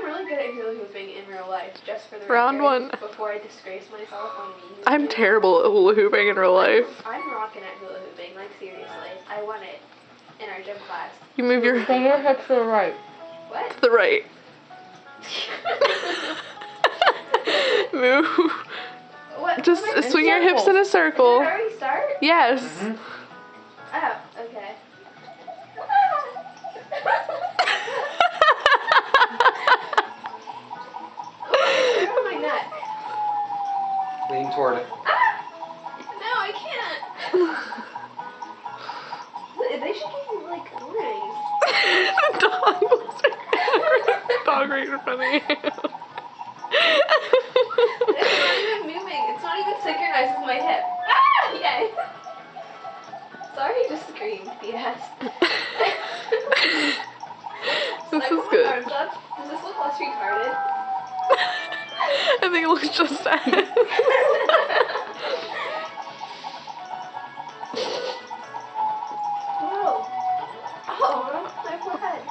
really good at hula hooping in real life, just for the Round record, 1. before I disgrace myself on me. I'm terrible at hula hooping in real life. I'm rocking at hula hooping, like seriously. I won it in our gym class. You move your Swing your hips to the right. What? to the right. Move. What? Just What am I- swing your hips in a Did circle. it already start? Yes. Oh, okay. It's on my neck. Lean toward it. No, I can't. They should give you like warnings. Dog right in front of you. It's not even moving. It's not even synchronized with my hip. Ah! Yay. Sorry, I just screamed. Yes. This Should I is put my good. arms up? Does this look less retarded? I think it looks just sad. Whoa. Oh, my forehead.